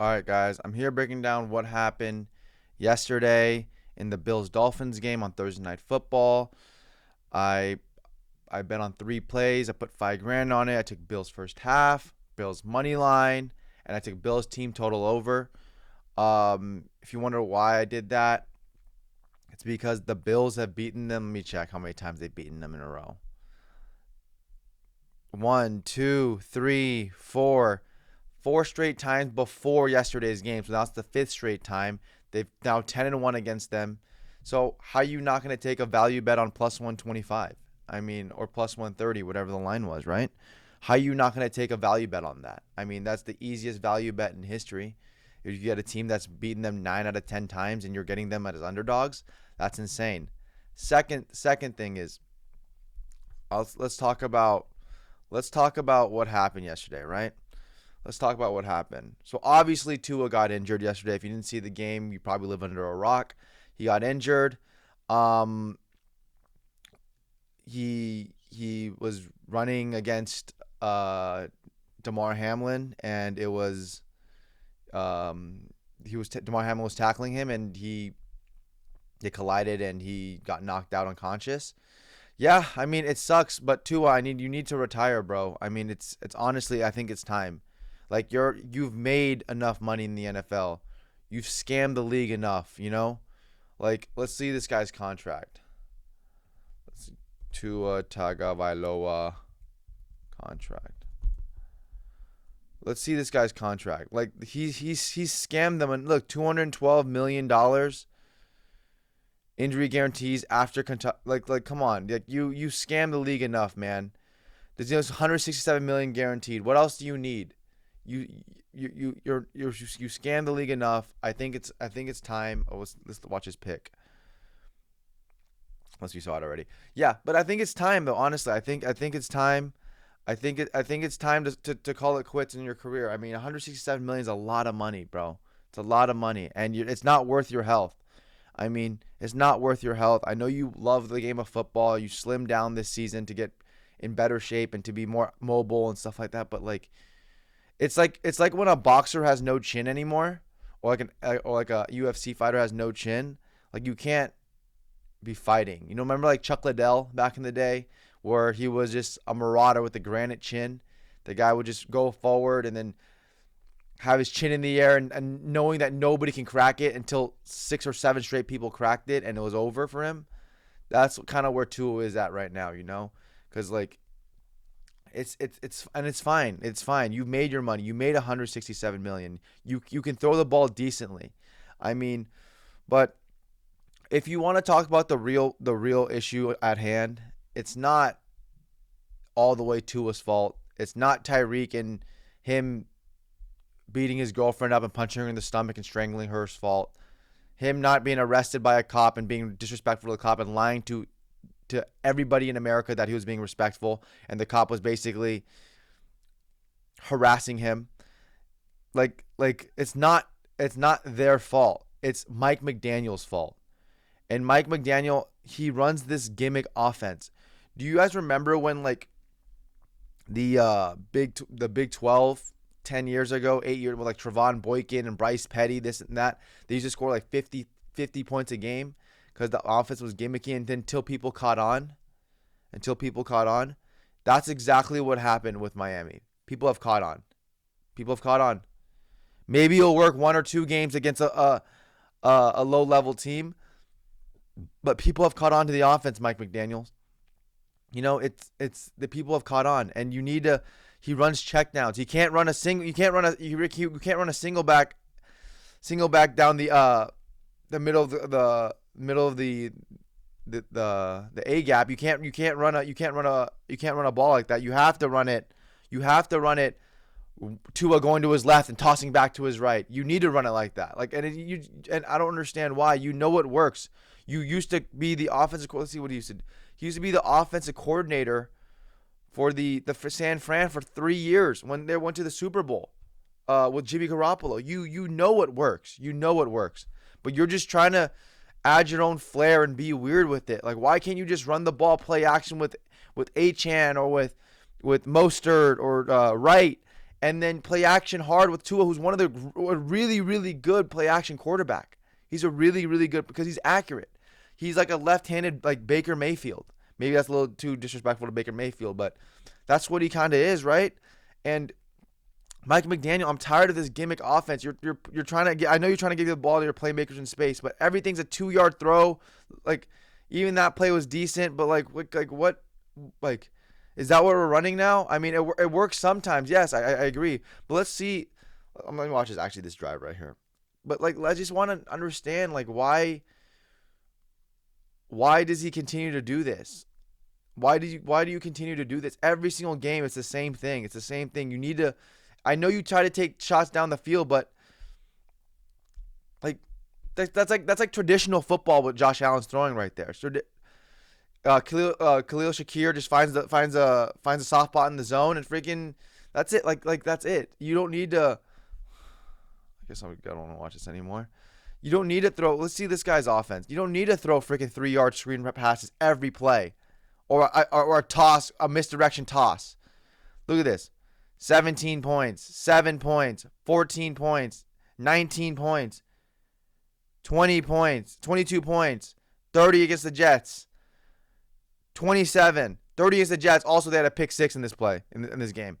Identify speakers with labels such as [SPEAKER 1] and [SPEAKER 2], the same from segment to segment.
[SPEAKER 1] All right, guys, I'm here breaking down what happened yesterday in the Bills-Dolphins game on Thursday Night Football. I I bet on 3 plays. I put 5 grand on it. I took Bills first half, Bills money line, and I took Bills team total over. If you wonder why I did that, it's because the Bills have beaten them. Let me check how many times they've beaten them in a row. One, two, three, four straight times before yesterday's game. So that's the fifth straight time. They've now 10-1 against them. So how are you not going to take a value bet on plus 125? I mean, or plus 130, whatever the line was, right? How are you not going to take a value bet on that? I mean, that's the easiest value bet in history. If you get a team that's beaten them 9 out of 10 times and you're getting them as underdogs, that's insane. Second thing is, let's talk about what happened yesterday, right? Let's talk about what happened. So obviously Tua got injured yesterday. If you didn't see the game, you probably live under a rock. He got injured. He was running against Damar Hamlin, and it was Damar Hamlin was tackling him, and they collided, and he got knocked out unconscious. Yeah, I mean it sucks, but Tua, you need to retire, bro. I mean it's honestly, I think it's time. Like you've made enough money in the NFL. You've scammed the league enough, you know? Like, let's see this guy's contract. Let's see. Tua Tagovailoa contract. Let's see this guy's contract. Like he's scammed them, and look, $212 million injury guarantees after like come on. Like you scammed the league enough, man. There's $167 million guaranteed. What else do you need? You scam the league enough. I think it's time. Oh, let's watch his pick. Unless you saw it already. Yeah, but I think it's time though. Honestly, I think it's time. I think it's time to call it quits in your career. I mean, 167 million is a lot of money, bro. It's a lot of money, and it's not worth your health. I mean, it's not worth your health. I know you love the game of football. You slimmed down this season to get in better shape and to be more mobile and stuff like that, but like. It's like when a boxer has no chin anymore, or like a UFC fighter has no chin. Like you can't be fighting. You know, remember like Chuck Liddell back in the day, where he was just a marauder with a granite chin. The guy would just go forward and then have his chin in the air, and knowing that nobody can crack it until 6 or 7 straight people cracked it and it was over for him. That's kind of where Tua is at right now, you know, because like. It's fine. It's fine. You made your money. You made 167 million. You can throw the ball decently. I mean, but if you want to talk about the real issue at hand, it's not all the way Tua's fault. It's not Tyreek and him beating his girlfriend up and punching her in the stomach and strangling her's fault. Him not being arrested by a cop and being disrespectful to the cop and lying to everybody in America that he was being respectful, and the cop was basically harassing him. Like it's not their fault. It's Mike McDaniel's fault. And Mike McDaniel, he runs this gimmick offense. Do you guys remember when like the Big 12 10 years ago, 8 years with like Trevon Boykin and Bryce Petty, this and that, they used to score like 50 points a game? Because the offense was gimmicky, and until people caught on. That's exactly what happened with Miami. People have caught on. Maybe it'll work 1 or 2 games against a low-level team, but people have caught on to the offense, Mike McDaniel. You know, it's the people have caught on, and you need to. He runs checkdowns. He can't run a single. You can't run a single back down the middle of the A gap. You can't run a ball like that. You have to run it. Tua going to his left and tossing back to his right. You need to run it like that. Like, and I don't understand why. You know it works. You used to be the offensive. Let's see what he used to do. He used to be the offensive coordinator for for San Fran for 3 years when they went to the Super Bowl with Jimmy Garoppolo. You know it works. But you're just trying to add your own flair and be weird with it. Like, why can't you just run the ball, play action with Achane or with Mostert or Wright, and then play action hard with Tua, who's one of the really, really good play action quarterback. He's a really, really good because he's accurate. He's like a left-handed like Baker Mayfield. Maybe that's a little too disrespectful to Baker Mayfield, but that's what he kind of is, right? And Mike McDaniel, I'm tired of this gimmick offense. You're trying to get. I know you're trying to give the ball to your playmakers in space, but everything's a 2-yard throw. Like even that play was decent, but like what, like is that what we're running now? I mean, it works sometimes. Yes, I agree. But let's see. I'm gonna watch this drive right here. But like I just want to understand like why does he continue to do this? Why do you continue to do this every single game? It's the same thing. It's the same thing. You need to. I know you try to take shots down the field, but like that's like traditional football. What Josh Allen's throwing right there. So, Khalil Shakir just finds a soft spot in the zone and freaking that's it. Like that's it. You don't need to. I guess I don't want to watch this anymore. You don't need to throw. Let's see this guy's offense. You don't need to throw freaking 3-yard screen passes every play, or a toss, a misdirection toss. Look at this. 17 points, 7 points, 14 points, 19 points, 20 points, 22 points, 30 against the Jets, 27, 30 against the Jets. Also, they had a pick 6 in this play, in this game.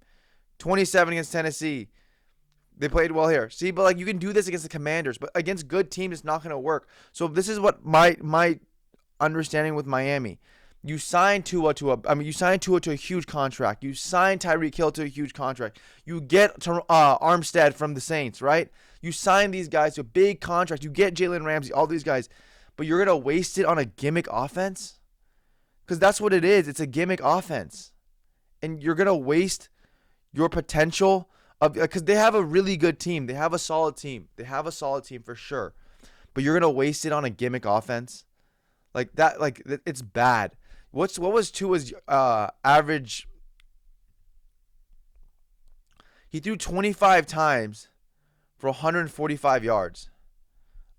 [SPEAKER 1] 27 against Tennessee. They played well here. See, but like you can do this against the Commanders, but against good teams, it's not going to work. So this is what my understanding with Miami. You signed Tua to a huge contract. You signed Tyreek Hill to a huge contract. You get Armstead from the Saints, right? You sign these guys to a big contract. You get Jalen Ramsey, all these guys, but you're gonna waste it on a gimmick offense, because that's what it is. It's a gimmick offense, and you're gonna waste your potential of because they have a really good team. They have a solid team. They have a solid team for sure, but you're gonna waste it on a gimmick offense like that. Like it's bad. What was Tua's average? He threw 25 times for 145 yards.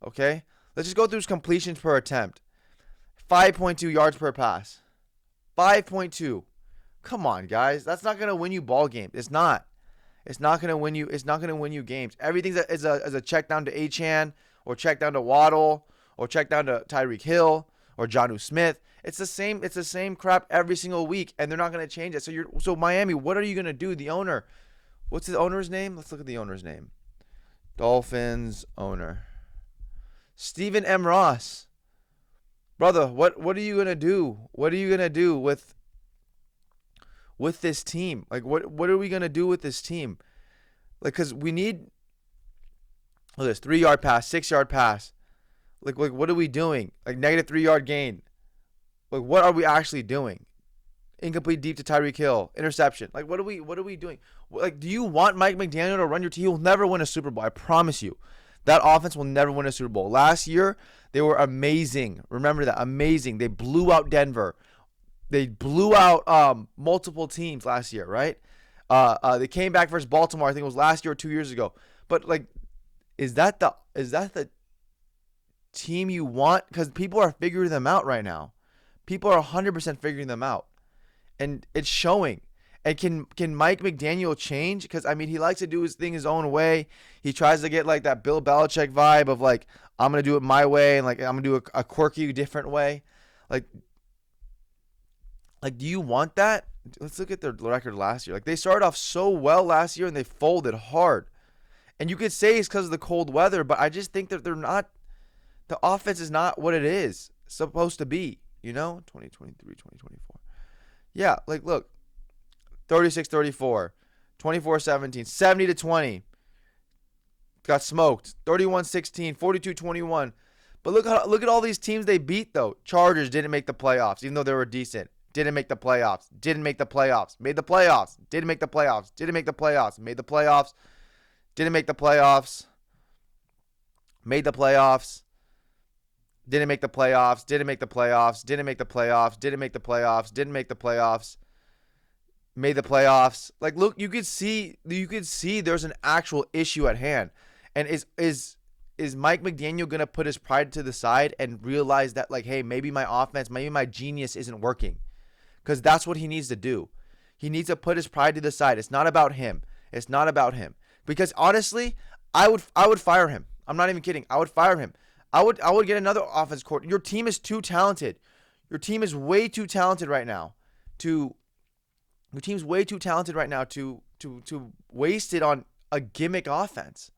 [SPEAKER 1] Okay? Let's just go through his completions per attempt. 5.2 yards per pass. 5.2. Come on, guys. That's not going to win you ball games. It's not. It's not going to win you. It's not going to win you games. Everything's is a check down to Achane, or check down to Waddle, or check down to Tyreek Hill, or Jonnu Smith. It's the same crap every single week, and they're not going to change it. So Miami, what are you going to do? The owner, what's the owner's name? Let's look at the owner's name. Dolphins owner, Stephen M. Ross. Brother, what are you going to do? What are you going to do with this team? Like what are we going to do with this team? Like cuz we need look at this 3-yard pass, 6-yard pass. Like what are we doing? Like negative 3-yard gain. Like, what are we actually doing? Incomplete deep to Tyreek Hill. Interception. Like, what are we doing? Like, do you want Mike McDaniel to run your team? He will never win a Super Bowl. I promise you. That offense will never win a Super Bowl. Last year, they were amazing. Remember that. Amazing. They blew out Denver. They blew out multiple teams last year, right? They came back versus Baltimore. I think it was last year or 2 years ago. But, like, is that the team you want? Because people are figuring them out right now. People are 100% figuring them out, and it's showing. And can Mike McDaniel change? Because I mean, he likes to do his thing his own way. He tries to get like that Bill Belichick vibe of like, I'm gonna do it my way, and like I'm gonna do a quirky, different way. Like, do you want that? Let's look at their record last year. Like they started off so well last year, and they folded hard. And you could say it's because of the cold weather, but I just think that they're not. The offense is not what it is supposed to be. You know, 2023, 2024. Yeah, like, look, 36-34, 24-17, 70-20. Got smoked. 31-16, 42-21. But look at all these teams they beat, though. Chargers didn't make the playoffs, even though they were decent. Didn't make the playoffs. Didn't make the playoffs. Made the playoffs. Didn't make the playoffs. Didn't make the playoffs. Made the playoffs. Didn't make the playoffs. Made the playoffs. Didn't make the playoffs. Didn't make the playoffs. Didn't make the playoffs. Didn't make the playoffs. Didn't make the playoffs. Made the playoffs. Like, look, you could see there's an actual issue at hand. And is Mike McDaniel gonna put his pride to the side and realize that, like, hey, maybe my offense, maybe my genius isn't working? Because that's what he needs to do. He needs to put his pride to the side. It's not about him. It's not about him. Because honestly, I would fire him. I'm not even kidding. I would fire him. I would get another offense coordinator. Your team is too talented. Your team is way too talented right now to your team's way too talented right now to waste it on a gimmick offense.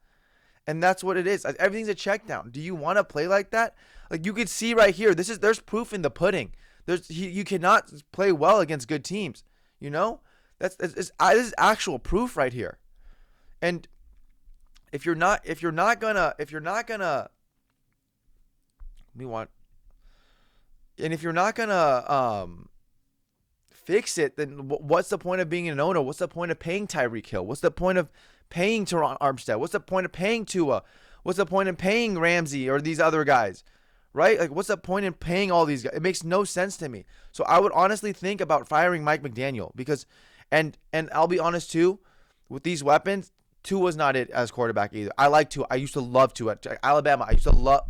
[SPEAKER 1] And that's what it is. Everything's a check down. Do you want to play like that? Like you could see right here, there's proof in the pudding. You cannot play well against good teams. You know? This is actual proof right here. And if you're not gonna we want and if you're not gonna fix it, then what's the point of being an owner? What's the point of paying Tyreek Hill? What's the point of paying Teron Armstead? What's the point of paying Tua? What's the point in paying Ramsey or these other guys? Right? Like, what's the point in paying all these guys? It makes no sense to me. So I would honestly think about firing Mike McDaniel because, and I'll be honest too, with these weapons, Tua's not it as quarterback either. I like Tua. I used to love Tua at Alabama. I used to love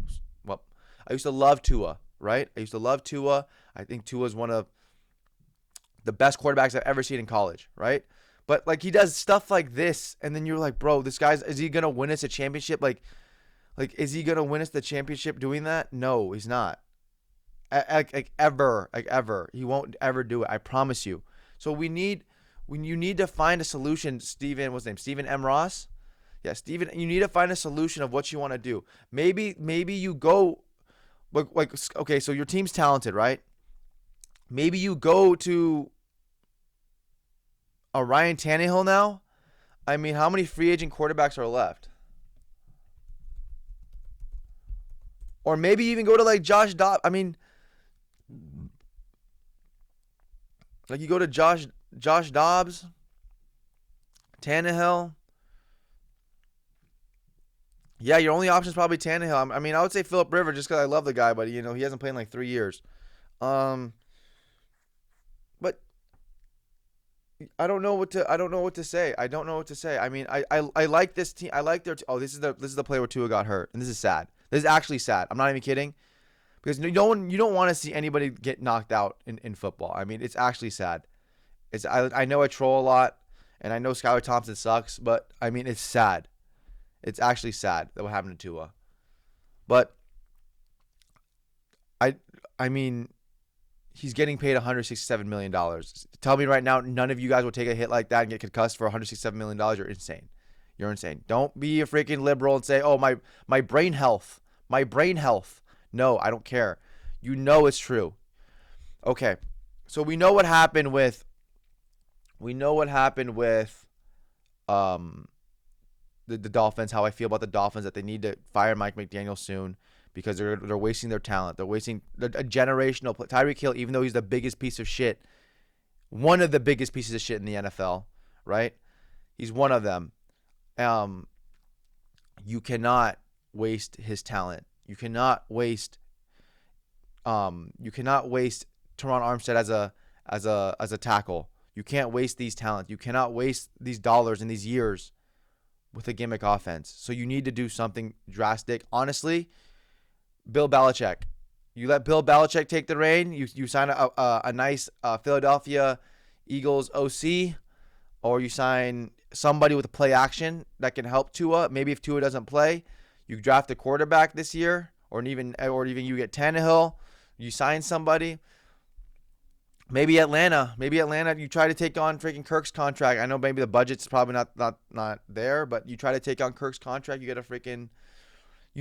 [SPEAKER 1] Tua. Right? I used to love Tua. I think Tua's one of the best quarterbacks I've ever seen in college. Right? But like he does stuff like this, and then you're like, bro, is he gonna win us a championship? Like, is he gonna win us the championship doing that? No, he's not. Ever. He won't ever do it. I promise you. So you need to find a solution. What's his name? Stephen M. Ross. Yeah, Stephen. You need to find a solution of what you want to do. Maybe you go, okay. So your team's talented, right? Maybe you go to a Ryan Tannehill now. I mean, how many free agent quarterbacks are left? Or maybe even go to like Josh Dobbs. I mean, like you go to Josh Dobbs, Tannehill. Yeah, your only option is probably Tannehill. I mean, I would say Phillip Rivers just because I love the guy, but he hasn't played in like 3 years. But I don't know what to say. I don't know what to say. I mean, I like this team. I like their. This is the play where Tua got hurt, and this is sad. This is actually sad. I'm not even kidding, because you don't want to see anybody get knocked out in football. I mean, it's actually sad. I know I troll a lot, and I know Skylar Thompson sucks, but I mean, it's sad. It's actually sad that what happened to Tua. But I mean, he's getting paid $167 million. Tell me right now, none of you guys will take a hit like that and get concussed for $167 million. You're insane. You're insane. Don't be a freaking liberal and say, oh, my brain health. My brain health. No, I don't care. You know it's true. Okay. So we know what happened with the Dolphins, how I feel about the Dolphins, that they need to fire Mike McDaniel soon because they're wasting their talent. They're wasting a generational play. Tyreek Hill, even though he's the biggest piece of shit, one of the biggest pieces of shit in the NFL, right? He's one of them. You cannot waste his talent. You cannot waste Teron Armstead as a tackle. You can't waste these talents. You cannot waste these dollars and these years with a gimmick offense. So you need to do something drastic. Honestly, Bill Belichick. You let Bill Belichick take the reign. You sign a nice Philadelphia Eagles OC, or you sign somebody with a play action that can help Tua. Maybe if Tua doesn't play, you draft a quarterback this year, or even you get Tannehill. You sign somebody. Maybe Atlanta, you try to take on freaking Kirk's contract. I know maybe the budget's probably not there, but you try to take on Kirk's contract. You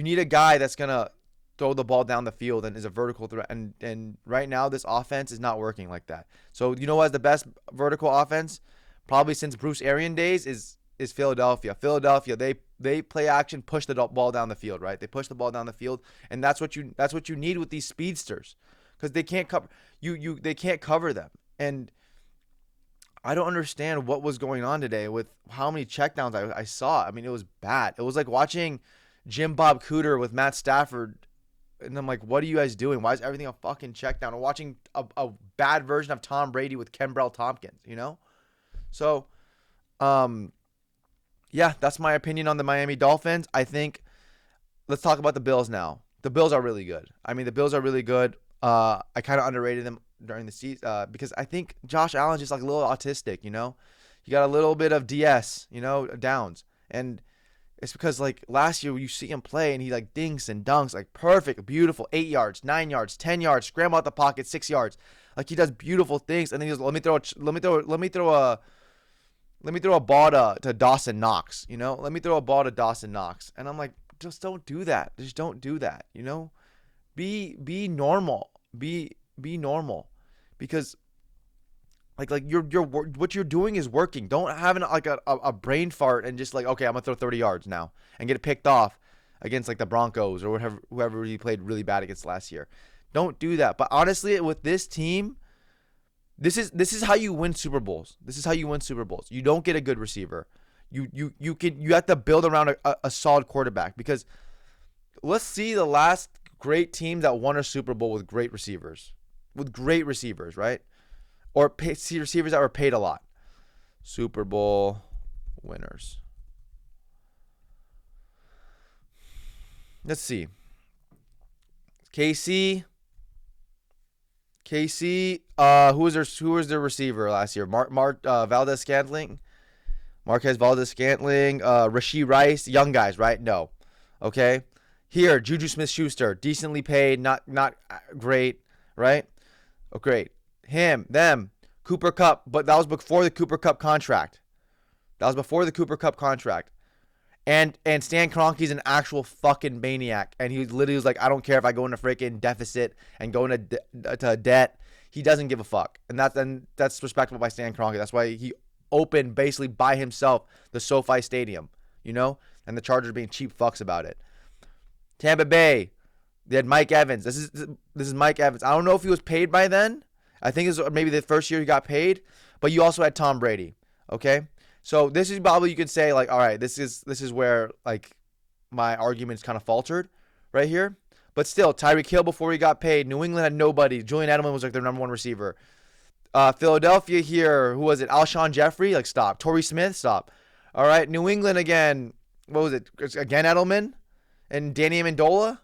[SPEAKER 1] need a guy that's going to throw the ball down the field and is a vertical threat. And right now, this offense is not working like that. So, you know what has the best vertical offense? Probably since Bruce Arians days is Philadelphia. Philadelphia, they play action, push the ball down the field, right? They push the ball down the field, and that's what you need with these speedsters. Because they can't cover they can't cover them. And I don't understand what was going on today with how many checkdowns I saw. I mean, it was bad. It was like watching Jim Bob Cooter with Matt Stafford. And I'm like, what are you guys doing? Why is everything a fucking checkdown? Or watching a bad version of Tom Brady with Kenbrell Tompkins, you know? So, yeah, that's my opinion on the Miami Dolphins. I think, let's talk about the Bills now. The Bills are really good. I mean, the Bills are really good. I kind of underrated them during the season because I think Josh Allen's just like a little autistic, you know? He got a little bit of DS, downs. And it's because like last year you see him play and he like dinks and dunks like perfect, beautiful 8 yards, 9 yards, 10 yards, scramble out the pocket 6 yards. Like he does beautiful things, and then he goes, let me throw a ball to Dawson Knox. Let me throw a ball to Dawson Knox, and I'm like, just don't do that. Just don't do that. Be normal. Be normal, because like you're what you're doing is working. Don't have like a brain fart and just like, okay, I'm gonna throw 30 yards now and get it picked off against like the Broncos or whoever he played really bad against last year. Don't do that. But honestly, with this team, this is how you win Super Bowls. This is how you win Super Bowls. You don't get a good receiver. You have to build around a solid quarterback, because let's see the last great team that won a Super Bowl with great receivers. With great receivers, right? Or receivers that were paid a lot. Super Bowl winners. Let's see. KC. Who was their receiver last year? Valdez-Scantling. Marquez Valdez-Scantling. Rashee Rice. Young guys, right? No. Okay. Here, Juju Smith-Schuster. Decently paid. Not great, right? Oh, great. Him, them, Cooper Kupp, but that was before the Cooper Kupp contract. And Stan Kroenke's an actual fucking maniac, and he literally was like, I don't care if I go into freaking deficit and go into debt. He doesn't give a fuck, and that's respectable by Stan Kroenke. That's why he opened basically by himself the SoFi Stadium, and the Chargers being cheap fucks about it. Tampa Bay, they had Mike Evans. This is Mike Evans. I don't know if he was paid by then. I think it was maybe the first year he got paid, but you also had Tom Brady. Okay, so this is probably, you could say, like, all right, this is where like my argument's kind of faltered right here. But still, Tyreek Hill before he got paid. New England had nobody. Julian Edelman was like their number one receiver. Philadelphia here, who was it? Alshon Jeffrey, like, stop. Torrey Smith, stop. All right, New England again. What was it? Again, Edelman and Danny Amendola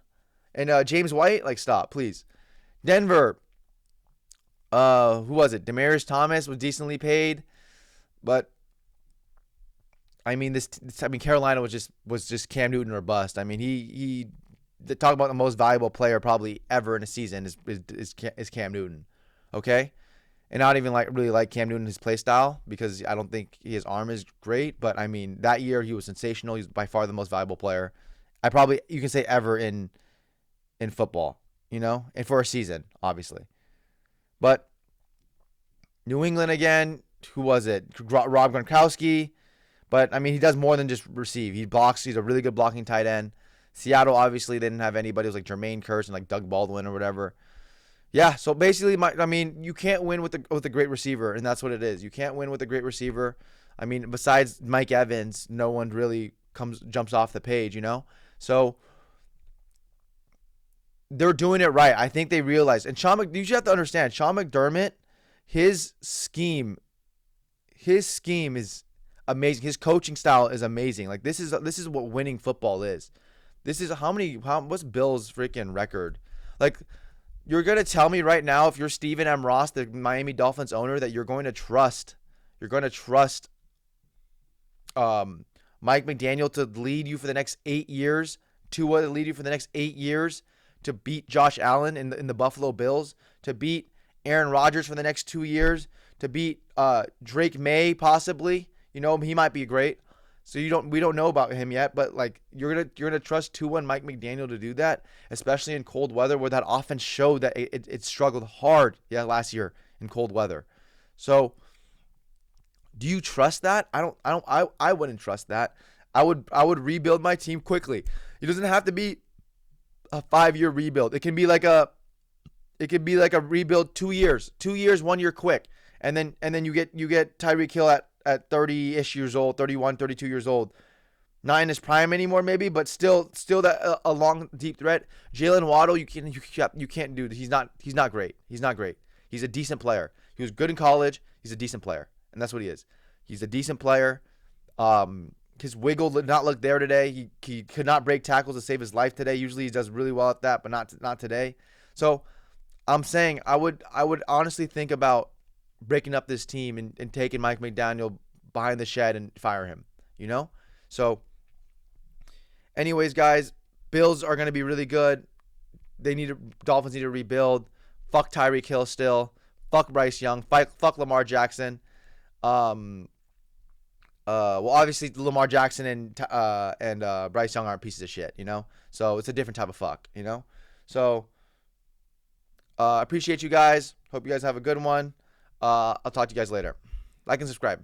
[SPEAKER 1] and James White, like, stop, please. Denver. Who was it? Demaryius Thomas was decently paid, but I mean Carolina was just Cam Newton or bust. I mean he talk about the most valuable player probably ever in a season is Cam Newton, okay? And I don't even really like Cam Newton, his play style, because I don't think his arm is great. But I mean, that year he was sensational. He's by far the most valuable player, you can say, ever in football, and for a season, obviously. But New England again, who was it? Rob Gronkowski. But I mean, he does more than just receive. He blocks. He's a really good blocking tight end. Seattle, obviously, they didn't have anybody. It was like Jermaine Kearse and like Doug Baldwin or whatever. Yeah, so basically, you can't win with a great receiver, and that's what it is. You can't win with a great receiver. I mean, besides Mike Evans, no one really jumps off the page, So they're doing it right. I think they realize. And you should have to understand, Sean McDermott, his scheme is amazing. His coaching style is amazing. Like, this is what winning football is. This is what's Bill's freaking record? Like, you're going to tell me right now, if you're Stephen M. Ross, the Miami Dolphins owner, that you're going to trust Mike McDaniel to lead you for the next 8 years, Tua to lead you for the next 8 years, to beat Josh Allen in the Buffalo Bills, to beat Aaron Rodgers for the next 2 years, to beat Drake May possibly. He might be great. So we don't know about him yet, but like you're gonna trust Tua and Mike McDaniel to do that, especially in cold weather, where that offense showed that it struggled hard last year in cold weather. So do you trust that? I wouldn't trust that. I would rebuild my team quickly. It doesn't have to be a 5-year rebuild. It can be like a rebuild 2 years. 2 years, 1 year quick. And then you get Tyreek Hill at 30-ish years old, 31, 32 years old. Not in his prime anymore, maybe, but still that a long, deep threat. Jalen Waddle, you can't do. He's not great. He's not great. He's a decent player. He was good in college. He's a decent player, and that's what he is. He's a decent player. His wiggle did not look there today. He could not break tackles to save his life today. Usually he does really well at that, but not today. So I'm saying I would honestly think about breaking up this team and taking Mike McDaniel behind the shed and fire him, you know? So, anyways, guys, Bills are going to be really good. Dolphins need to rebuild. Fuck Tyreek Hill still. Fuck Bryce Young. Fuck Lamar Jackson. Well, obviously Lamar Jackson and Bryce Young aren't pieces of shit, you know. So it's a different type of fuck, you know. So appreciate you guys. Hope you guys have a good one. I'll talk to you guys later. Like and subscribe.